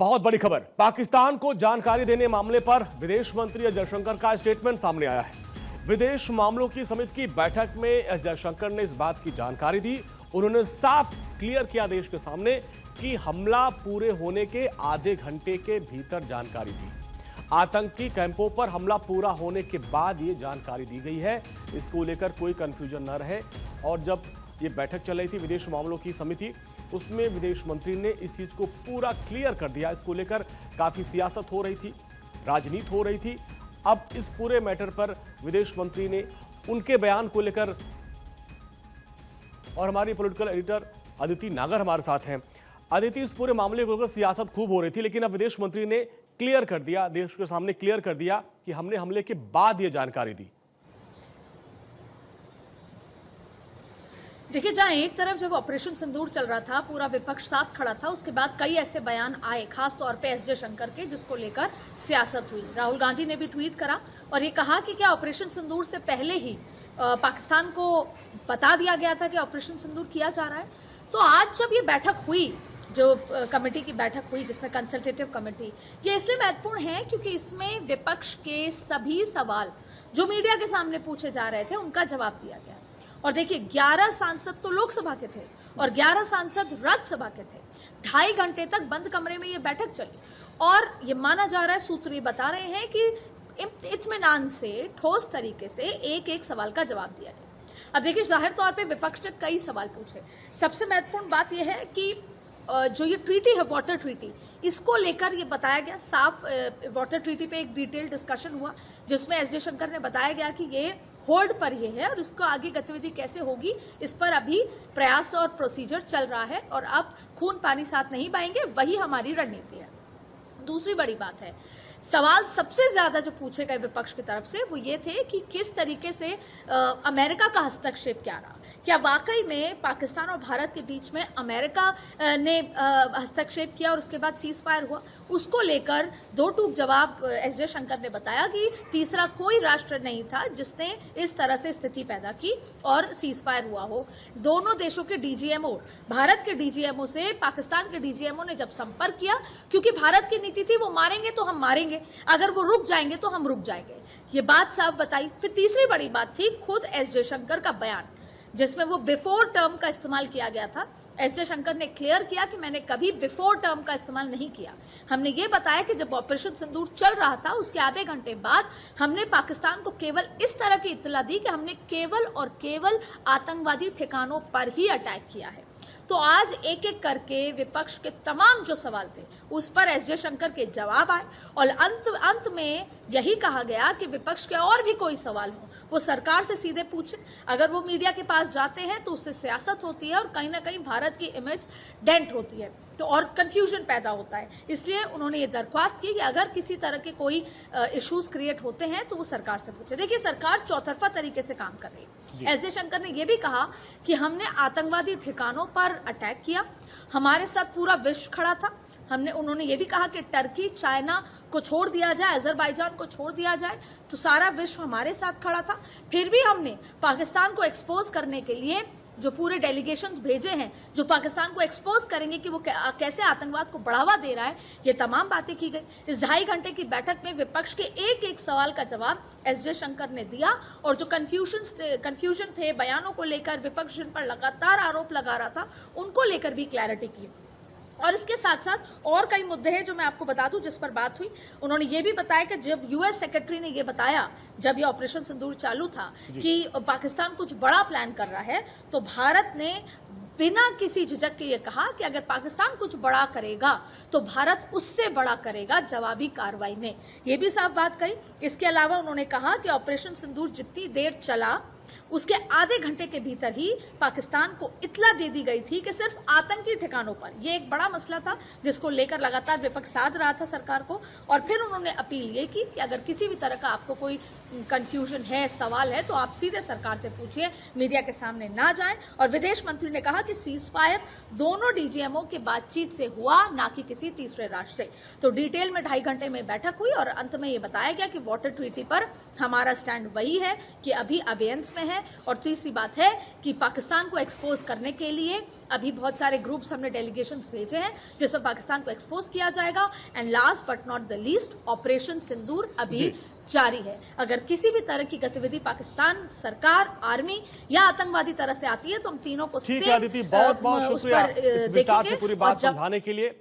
बहुत बड़ी खबर, पाकिस्तान को जानकारी देने मामले पर विदेश मंत्री एस जयशंकर का स्टेटमेंट सामने आया है। विदेश मामलों की समिति की बैठक में एस जयशंकर ने इस बात की जानकारी दी। उन्होंने साफ क्लियर किया देश के सामने कि हमला पूरे होने के आधे घंटे के भीतर जानकारी दी। आतंकी कैंपों पर हमला पूरा होने के बाद ये जानकारी दी गई है। इसको लेकर कोई कंफ्यूजन न रहे। और जब ये बैठक चल रही थी विदेश मामलों की समिति, उसमें विदेश मंत्री ने इस चीज को पूरा क्लियर कर दिया। इसको लेकर काफी सियासत हो रही थी, राजनीति हो रही थी। अब इस पूरे मैटर पर विदेश मंत्री ने उनके बयान को लेकर, और हमारी पॉलिटिकल एडिटर अदिति नागर हमारे साथ हैं। अदिति, इस पूरे मामले को लेकर सियासत खूब हो रही थी, लेकिन अब विदेश मंत्री ने क्लियर कर दिया, देश के सामने क्लियर कर दिया कि हमने हमले के बाद ये जानकारी दी। देखिए, जहां एक तरफ जब ऑपरेशन सिंदूर चल रहा था, पूरा विपक्ष साथ खड़ा था, उसके बाद कई ऐसे बयान आए, खास तौर पे एस जयशंकर के, जिसको लेकर सियासत हुई। राहुल गांधी ने भी ट्वीट करा और ये कहा कि क्या ऑपरेशन सिंदूर से पहले ही पाकिस्तान को बता दिया गया था कि ऑपरेशन सिंदूर किया जा रहा है। तो आज जब ये बैठक हुई, जो कमेटी की बैठक हुई जिसमें कंसल्टेटिव कमेटी, ये इसलिए महत्वपूर्ण है क्योंकि इसमें विपक्ष के सभी सवाल जो मीडिया के सामने पूछे जा रहे थे उनका जवाब दिया गया। और देखिए, 11 सांसद तो लोकसभा के थे और 11 सांसद राज्यसभा के थे। 2.5 घंटे तक बंद कमरे में ये बैठक चली और ये माना जा रहा है, सूत्र ये बता रहे हैं कि इत्मीनान से, ठोस तरीके से एक एक सवाल का जवाब दिया गया। अब देखिए, जाहिर तौर पे विपक्ष ने कई सवाल पूछे। सबसे महत्वपूर्ण बात यह है कि जो ये ट्रीटी है, वाटर ट्रीटी, इसको लेकर ये बताया गया साफ। वाटर ट्रीटी पे एक डिटेल डिस्कशन हुआ जिसमें एस जयशंकर ने बताया गया कि ये होल्ड पर ये है और इसको आगे गतिविधि कैसे होगी इस पर अभी प्रयास और प्रोसीजर चल रहा है और अब खून पानी साथ नहीं पाएंगे, वही हमारी रणनीति है। दूसरी बड़ी बात है, सवाल सबसे ज्यादा जो पूछे गए विपक्ष की तरफ से वो ये थे कि किस तरीके से अमेरिका का हस्तक्षेप क्या रहा। क्या वाकई में पाकिस्तान और भारत के बीच में अमेरिका ने हस्तक्षेप किया और उसके बाद सीज फायर हुआ। उसको लेकर दो टूक जवाब एस जयशंकर ने बताया कि तीसरा कोई राष्ट्र नहीं था जिसने इस तरह से स्थिति पैदा की और सीज फायर हुआ हो। दोनों देशों के डीजीएमओ, भारत के डीजीएमओ से पाकिस्तान के डीजीएमओ ने जब संपर्क किया, क्योंकि भारत की नीति थी वो मारेंगे तो हम मारेंगे, अगर वो रुक जाएंगे तो हम रुक जाएंगे, ये बात साफ बताई। फिर तीसरी बड़ी बात थी खुद एस जयशंकर का बयान, जिसमें वो बिफोर टर्म का इस्तेमाल किया गया था। एस जयशंकर ने क्लियर किया कि मैंने कभी बिफोर टर्म का इस्तेमाल नहीं किया। हमने ये बताया कि जब ऑपरेशन सिंदूर चल रहा था उसके आधे घंटे बाद हमने पाकिस्तान को केवल इस तरह की इत्तला दी कि हमने केवल और केवल आतंकवादी ठिकानों पर ही अटैक किया है। तो आज एक एक करके विपक्ष के तमाम जो सवाल थे उस पर एस जयशंकर के जवाब आए और अंत में यही कहा गया कि विपक्ष के और भी कोई सवाल हो वो सरकार से सीधे पूछे। अगर वो मीडिया के पास जाते हैं तो उससे सियासत होती है और कहीं ना कहीं भारत की इमेज डेंट होती है, तो और कंफ्यूजन पैदा होता है। इसलिए उन्होंने ये दरख्वास्त की कि अगर किसी तरह के कोई इश्यूज क्रिएट होते हैं तो वो सरकार से पूछे। देखिए, सरकार चौतरफा तरीके से काम कर रही है। एस जयशंकर ने यह भी कहा कि हमने आतंकवादी ठिकानों पर अटैक किया, हमारे साथ पूरा विश्व खड़ा था। उन्होंने ये भी कहा कि टर्की, चाइना को छोड़ दिया जाए, अजरबैजान को छोड़ दिया जाए तो सारा विश्व हमारे साथ खड़ा था। फिर भी हमने पाकिस्तान को एक्सपोज करने के लिए जो पूरे डेलीगेशंस भेजे हैं, जो पाकिस्तान को एक्सपोज करेंगे कि वो कैसे आतंकवाद को बढ़ावा दे रहा है, ये तमाम बातें की गई। इस 2.5 घंटे की बैठक में विपक्ष के एक एक सवाल का जवाब एस जयशंकर ने दिया और जो कंफ्यूजन थे बयानों को लेकर, विपक्ष जिन पर लगातार आरोप लगा रहा था, उनको लेकर भी क्लैरिटी की। और इसके साथ साथ और कई मुद्दे हैं जो मैं आपको बता दूं जिस पर बात हुई। उन्होंने ये भी बताया कि जब यूएस सेक्रेटरी ने ये बताया, जब ये ऑपरेशन सिंदूर चालू था, कि पाकिस्तान कुछ बड़ा प्लान कर रहा है, तो भारत ने बिना किसी झिझक के ये कहा कि अगर पाकिस्तान कुछ बड़ा करेगा तो भारत उससे बड़ा करेगा जवाबी कार्रवाई में। ये भी साफ बात कही। इसके अलावा उन्होंने कहा कि ऑपरेशन सिंदूर जितनी देर चला उसके आधे घंटे के भीतर ही पाकिस्तान को इत्तला दे दी गई थी कि सिर्फ आतंकी ठिकानों पर, यह एक बड़ा मसला था जिसको लेकर लगातार विपक्ष साध रहा था सरकार को। और फिर उन्होंने अपील ये की कि अगर किसी भी तरह का आपको कोई कंफ्यूजन है, सवाल है, तो आप सीधे सरकार से पूछिए, मीडिया के सामने ना जाएं। और विदेश मंत्री ने कहा कि सीज फायर दोनों डीजीएमओ के बातचीत से हुआ, ना कि किसी तीसरे राष्ट्र से। तो डिटेल में 2.5 घंटे में बैठक हुई और अंत में ये बताया गया कि वाटर ट्रीटी पर हमारा स्टैंड वही है कि अभी अबेयंस में में है। और तीसरी बात है कि पाकिस्तान को एक्सपोज करने के लिए अभी बहुत सारे ग्रुप्स हमने डेलीगेशंस भेजे हैं जिसमें पाकिस्तान को एक्सपोज किया जाएगा। And last but not the least, operation Sindoor अभी जारी है। अगर किसी भी तरह की गतिविधि पाकिस्तान सरकार, आर्मी या आतंकवादी तरह से आती है तो हम तीनों को ठीक है अदिति, बहुत बहुत शुक्रिया इस विस्तार से पूरी बात समझाने के लिए।